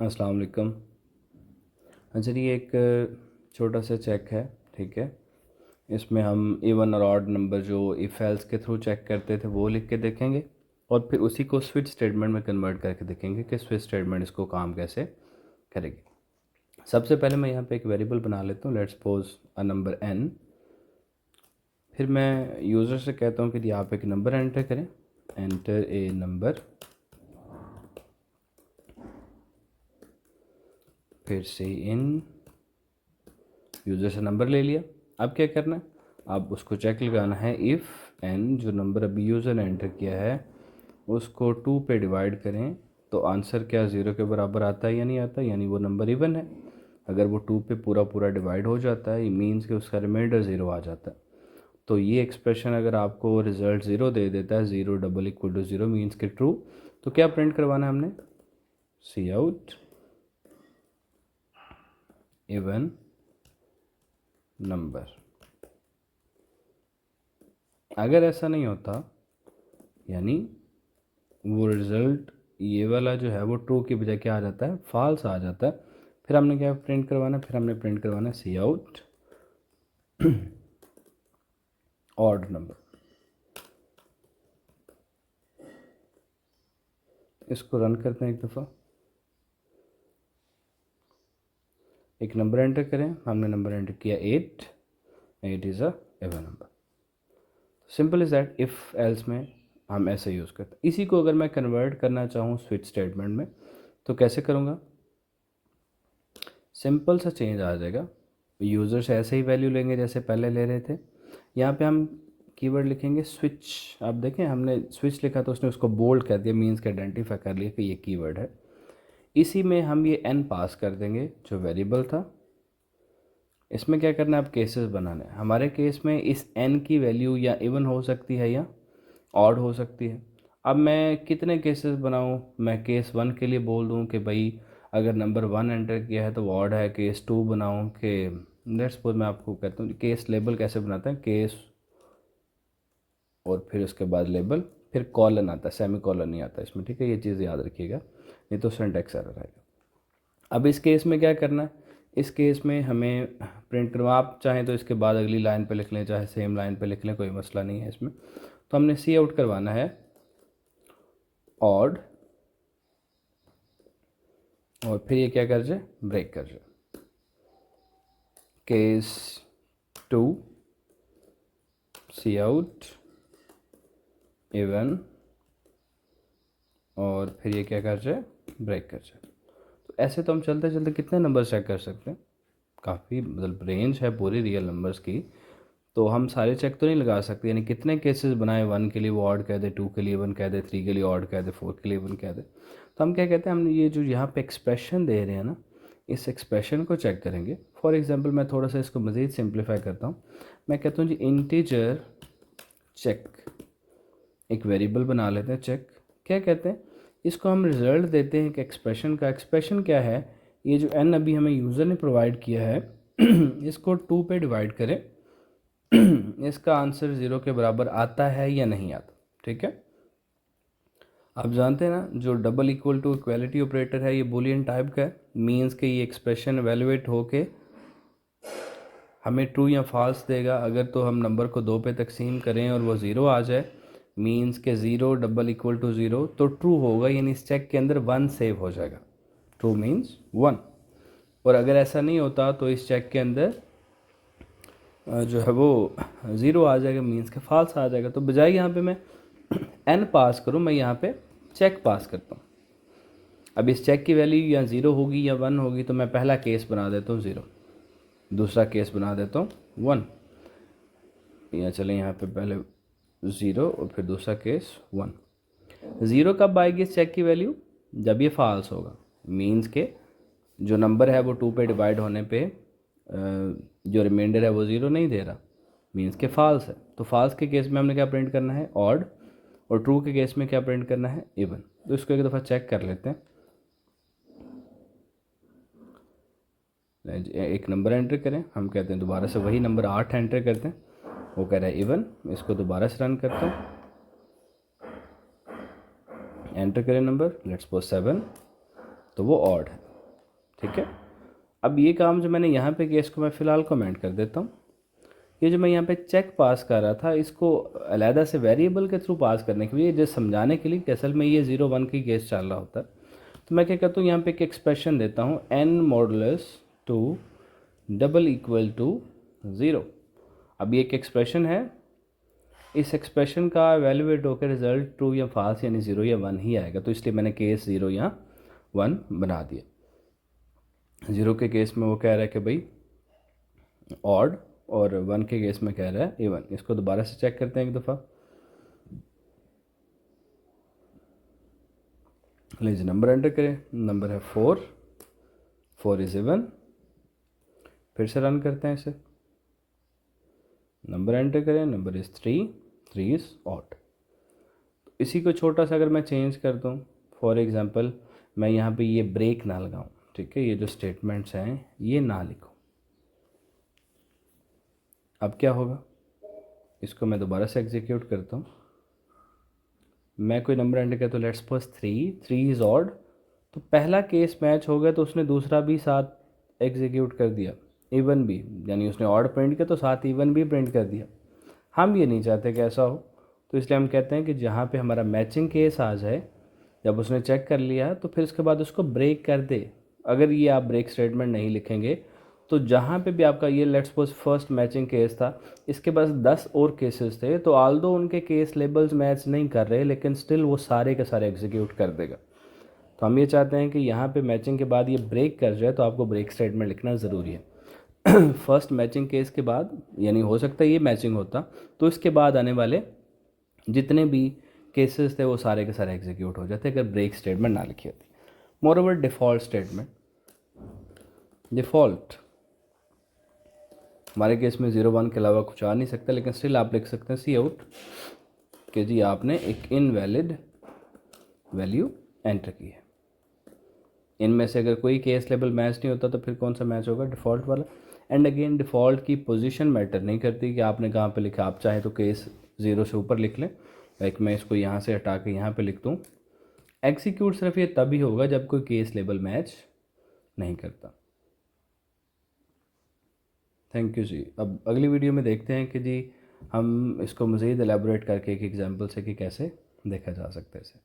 अस्सलाम वालेकुम। अच्छा, ये एक छोटा सा चेक है, ठीक है। इसमें हम इवन और ऑड नंबर जो इफ़ एल्स के थ्रू चेक करते थे वो लिख के देखेंगे और फिर उसी को स्विच स्टेटमेंट में कन्वर्ट करके देखेंगे कि स्विच स्टेटमेंट इसको काम कैसे करेगी। सबसे पहले मैं यहाँ पे एक वेरिएबल बना लेता हूँ, let's suppose a number n। फिर मैं यूज़र से कहता हूँ कि आप एक नंबर एंटर करें, एंटर ए नंबर। फिर से इन यूज़र से नंबर ले लिया। अब क्या करना है, अब उसको चेक लगाना है इफ़ n जो नंबर अभी यूज़र ने एंटर किया है उसको 2 पे डिवाइड करें तो आंसर क्या 0 के बराबर आता है या नहीं आता, यानी वो नंबर इवन है। अगर वो 2 पे पूरा पूरा डिवाइड हो जाता है, ये मीन्स कि उसका रिमाइंडर 0 आ जाता है। तो ये एक्सप्रेशन अगर आपको रिजल्ट 0 दे देता है, 0 डबल इक्वल टू 0 मीन्स के ट्रू, तो क्या प्रिंट करवाना है हमने, सी आउट इवन नंबर। अगर ऐसा नहीं होता यानी वो रिज़ल्ट ये वाला जो है वो ट्रू की बजाय क्या आ जाता है, फॉल्स आ जाता है। फिर हमने क्या प्रिंट करवाना है, फिर हमने प्रिंट करवाना है सी आउट ऑड नंबर। इसको रन करते हैं एक दफ़ा। एक नंबर एंटर करें, हमने नंबर एंटर किया 8 is a even number. Simple is that. If else में हम ऐसे यूज़ करते हैं। इसी को अगर मैं कन्वर्ट करना चाहूँ स्विच स्टेटमेंट में तो कैसे करूँगा, सिंपल सा चेंज आ जाएगा। यूज़र से ऐसे ही वैल्यू लेंगे जैसे पहले ले रहे थे। यहाँ पे हम कीवर्ड लिखेंगे स्विच। आप देखें हमने स्विच लिखा तो उसने उसको बोल्ड कर दिया, मीन्स के आइडेंटिफाई कर लिया कि ये कीवर्ड है। इसी में हम ये n पास कर देंगे जो वेरिएबल था। इसमें क्या करना है, अब केसेस बनाना है। हमारे केस में इस n की वैल्यू या इवन हो सकती है या ऑड हो सकती है। अब मैं कितने केसेस बनाऊं, मैं केस 1 के लिए बोल दूं कि भाई अगर नंबर 1 एंटर किया है तो वो ऑड है। केस 2 बनाऊं कि लेट्स सपोज मैं आपको कहता हूँ केस लेबल कैसे बनाते हैं, केस और फिर उसके बाद लेबल, फिर कॉलन आता है, सेमी कॉलन नहीं आता इसमें, ठीक है। ये चीज़ याद रखिएगा नहीं तो सिंटैक्स एरर आएगा। अब इस केस में क्या करना है, इस केस में हमें प्रिंट करवा, आप चाहें तो इसके बाद अगली लाइन पे लिख लें, चाहे सेम लाइन पे लिख लें, कोई मसला नहीं है इसमें। तो हमने सी आउट करवाना है ऑड और फिर ये क्या कर जाए, ब्रेक कर जाए। केस 2 सी आउट इवन और फिर ये क्या कर जाए, ब्रेक कर जाए। तो ऐसे तो हम चलते चलते कितने नंबर चेक कर सकते हैं, काफ़ी मतलब रेंज है पूरी रियल नंबर्स की। तो हम सारे चेक तो नहीं लगा सकते, यानी कितने केसेस बनाए, 1 के लिए वो ऑड कह दे, 2 के लिए 1 कह दे, 3 के लिए ऑड कह दे, 4 के लिए 1 कह दे। तो हम क्या कहते हैं, हम ये जो यहाँ पे एक्सप्रेशन दे रहे हैं ना, इस एक्सप्रेशन को चेक करेंगे। फॉर एग्जांपल मैं थोड़ा सा इसको मज़ीद सिंप्लीफाई करता हूँ। मैं कहता हूँ जी इंटीजर चेक, एक वेरिएबल बना लेते हैं चेक। क्या कहते हैं, इसको हम रिज़ल्ट देते हैं एक एक्सप्रेशन का। एक्सप्रेशन क्या है, ये जो n अभी हमें यूज़र ने प्रोवाइड किया है इसको 2 पे डिवाइड करें इसका आंसर 0 के बराबर आता है या नहीं आता, ठीक है। आप जानते हैं ना जो double equal to equality operator है ये बूलियन टाइप का है, मीन्स के ये एक्सप्रेशन एवेलुएट होके हमें ट्रू या फॉल्स देगा। अगर तो हम नंबर को 2 पे तकसीम करें और वो 0 आ जाए, मीन्स के 0 डबल इक्वल टू 0 तो ट्रू होगा, यानी इस चेक के अंदर 1 सेव हो जाएगा, ट्रू मीन्स 1। और अगर ऐसा नहीं होता तो इस चेक के अंदर जो है वो 0 आ जाएगा, मीन्स के फॉल्स आ जाएगा। तो बजाय यहाँ पे मैं n पास करूँ, मैं यहाँ पे चेक पास करता हूँ। अब इस चेक की वैल्यू या 0 होगी या 1 होगी, तो मैं पहला केस बना देता हूँ 0, दूसरा केस बना देता हूँ 1, या चलें यहाँ पे पहले 0 और फिर दूसरा केस 1। 0 कब आएगी इस चेक की वैल्यू, जब ये फॉल्स होगा, मीन्स के जो नंबर है वो 2 पे डिवाइड होने पे जो रिमाइंडर है वो 0 नहीं दे रहा, मीन्स के फॉल्स है। तो फॉल्स के केस में हमने क्या प्रिंट करना है, ऑड, और ट्रू के केस में क्या प्रिंट करना है, इवन। तो इसको एक दफ़ा चेक कर लेते हैं। एक नंबर एंटर करें, हम कहते हैं दोबारा से वही नंबर 8 एंटर करते हैं, वो कह रहा है इवन। इसको दोबारा से रन करता हूँ, एंटर करें नंबर, लेट्स सपोज 7, तो वो ऑड है। ठीक है। अब ये काम जो मैंने यहाँ पे किया इसको मैं फ़िलहाल कमेंट कर देता हूँ। ये जो मैं यहाँ पे चेक पास कर रहा था इसको अलहदा से वेरिएबल के थ्रू पास करने के लिए, जस्ट समझाने के लिए कि असल में ये 0 1 की केस चल रहा होता है। तो मैं क्या करता हूँ, यहाँ पे एक एक्सप्रेशन देता हूँ n modulus 2 double equal to 0। अब ये एक एक्सप्रेशन है, इस एक्सप्रेशन का एवेल्यूएट होकर रिजल्ट ट्रू या फाल्स यानी 0 या 1 ही आएगा। तो इसलिए मैंने केस 0 या 1 बना दिया। 0 के केस में वो कह रहा है कि भाई ऑड, और 1 के केस में कह रहा है इवन। इसको दोबारा से चेक करते हैं एक दफ़ा। लीजिए नंबर एंटर करें, नंबर है 4, 4 इज़ इवन। फिर से रन करते हैं इसे, नंबर एंटर करें, नंबर इज़ 3, 3 इज़ ऑड। इसी को छोटा सा अगर मैं चेंज कर दूं, फॉर एग्ज़ाम्पल मैं यहाँ पे ये ब्रेक ना लगाऊं, ठीक है, ये जो स्टेटमेंट्स हैं ये ना लिखूं, अब क्या होगा, इसको मैं दोबारा से एग्जीक्यूट करता हूँ। मैं कोई नंबर एंटर करता हूँ, लेट्स सपोज 3 इज़ ऑड। तो पहला केस मैच हो गया तो उसने दूसरा भी साथ एग्जीक्यूट कर दिया, इवन भी, यानी उसने ऑड प्रिंट किया तो साथ इवन भी प्रिंट कर दिया। हम ये नहीं चाहते कि ऐसा हो, तो इसलिए हम कहते हैं कि जहाँ पे हमारा मैचिंग केस आ जाए, जब उसने चेक कर लिया तो फिर उसके बाद उसको ब्रेक कर दे। अगर ये आप ब्रेक स्टेटमेंट नहीं लिखेंगे तो जहाँ पे भी आपका ये let's suppose first matching case था, इसके पास 10 और केसेस थे, तो आल्दो उनके केस लेबल्स मैच नहीं कर रहे लेकिन स्टिल वो सारे के सारे एग्जीक्यूट कर देगा। तो हम ये चाहते हैं कि यहाँ पे मैचिंग के बाद ये ब्रेक कर जाए, तो आपको ब्रेक स्टेटमेंट लिखना ज़रूरी है। फर्स्ट मैचिंग केस के बाद, यानी हो सकता है ये मैचिंग होता तो इसके बाद आने वाले जितने भी केसेस थे वो सारे के सारे एग्जीक्यूट हो जाते अगर ब्रेक स्टेटमेंट ना लिखी होती। मोरओवर डिफ़ॉल्ट स्टेटमेंट, डिफ़ॉल्ट हमारे केस में 0 1 के अलावा कुछ आ नहीं सकता, लेकिन स्टिल आप लिख सकते हैं सी आउट कि जी आपने एक इनवैलिड वैल्यू एंटर की है। इनमें से अगर कोई केस लेबल मैच नहीं होता तो फिर कौन सा मैच होगा, डिफ़ॉल्ट वाला। एंड अगेन डिफ़ॉल्ट की पोजीशन मैटर नहीं करती कि आपने कहाँ पे लिखा, आप चाहे तो केस 0 से ऊपर लिख लें, लाइक मैं इसको यहाँ से हटा के यहाँ पे लिख दूँ। एग्जीक्यूट सिर्फ ये तभी होगा जब कोई केस लेबल मैच नहीं करता। थैंक यू जी। अब अगली वीडियो में देखते हैं कि जी हम इसको मज़ीद एलेबोरेट करके एक एग्जांपल से कि कैसे देखा जा सकता है इसे।